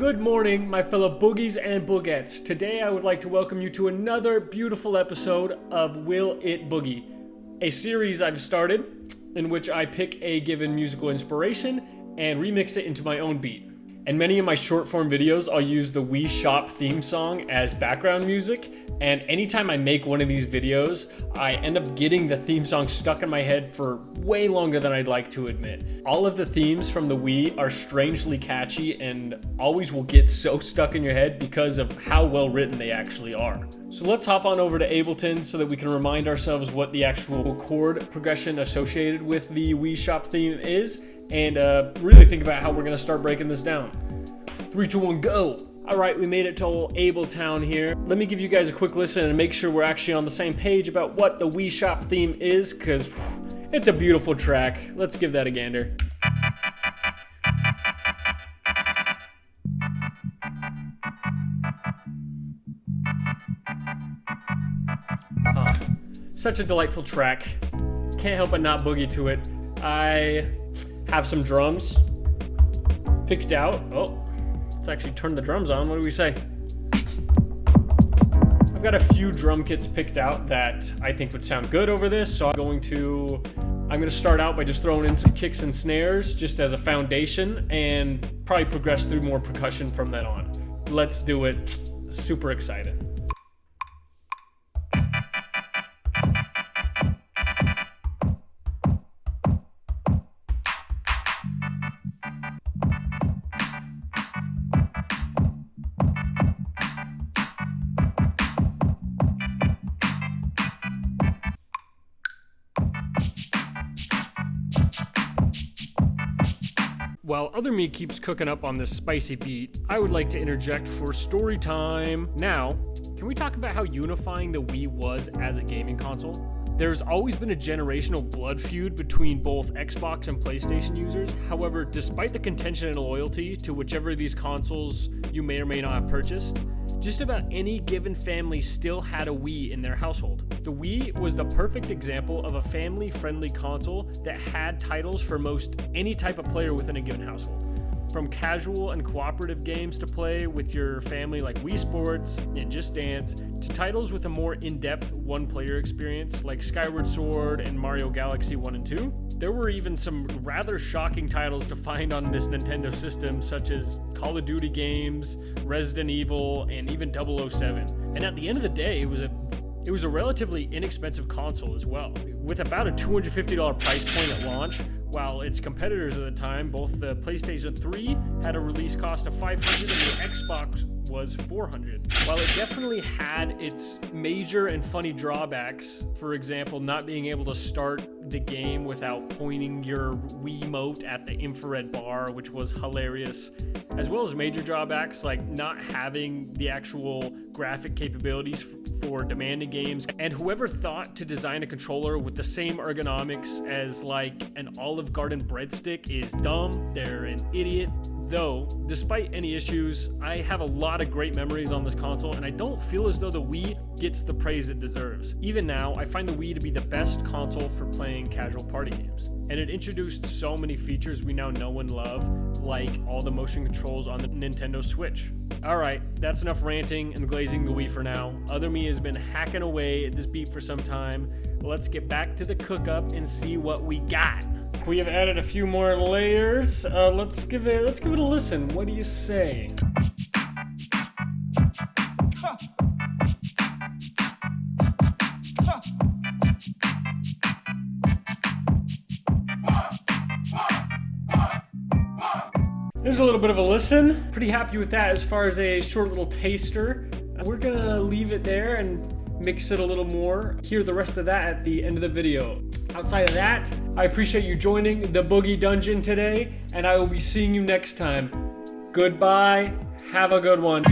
Good morning, my fellow boogies and boogettes. Today I would like to welcome you to another beautiful episode of Will It Boogie, a series I've started in which I pick a given musical inspiration and remix it into my own beat. In many of my short form videos, I'll use the Wii Shop theme song as background music, and anytime I make one of these videos, I end up getting the theme song stuck in my head for way longer than I'd like to admit. All of the themes from the Wii are strangely catchy and always will get so stuck in your head because of how well written they actually are. So let's hop on over to Ableton so that we can remind ourselves what the actual chord progression associated with the Wii Shop theme is, and really think about how we're gonna start breaking this down. 3, 2, 1, go! Alright, we made it to old Abletown here. Let me give you guys a quick listen and make sure we're actually on the same page about what the Wii Shop theme is, because it's a beautiful track. Let's give that a gander. Oh, such a delightful track. Can't help but not boogie to it. I have some drums picked out. Oh, let's actually turn the drums on. What do we say? I've got a few drum kits picked out that I think would sound good over this, so I'm going to start out by just throwing in some kicks and snares just as a foundation and probably progress through more percussion from then on. Let's do it. Super excited. While other me keeps cooking up on this spicy beat, I would like to interject for story time. Now, can we talk about how unifying the Wii was as a gaming console? There's always been a generational blood feud between both Xbox and PlayStation users. However, despite the contention and loyalty to whichever of these consoles you may or may not have purchased, just about any given family still had a Wii in their household. The Wii was the perfect example of a family-friendly console that had titles for most any type of player within a given household. From casual and cooperative games to play with your family like Wii Sports and Just Dance, to titles with a more in-depth one-player experience like Skyward Sword and Mario Galaxy 1 and 2. There were even some rather shocking titles to find on this Nintendo system, such as Call of Duty games, Resident Evil, and even 007. And at the end of the day, it was a relatively inexpensive console as well, with about a $250 price point at launch, while its competitors at the time, both the PlayStation 3 had a release cost of $500 and the Xbox was $400. While it definitely had its major and funny drawbacks, for example, not being able to start the game without pointing your Wiimote at the infrared bar, which was hilarious, as well as major drawbacks like not having the actual graphic capabilities for demanding games. And whoever thought to design a controller with the same ergonomics as like an Olive Garden breadstick is dumb. They're an idiot. Though, despite any issues, I have a lot of great memories on this console, and I don't feel as though the Wii gets the praise it deserves. Even now, I find the Wii to be the best console for playing casual party games. And it introduced so many features we now know and love, like all the motion controls on the Nintendo Switch. Alright, that's enough ranting and glazing the Wii for now. Other me has been hacking away at this beat for some time. Let's get back to the cook-up and see what we got. We have added a few more layers. Let's give it a listen. What do you say? There's a little bit of a listen. Pretty happy with that as far as a short little taster. We're gonna leave it there and mix it a little more. Hear the rest of that at the end of the video. Outside of that, I appreciate you joining the Boogie Dungeon today, and I will be seeing you next time. Goodbye. Have a good one.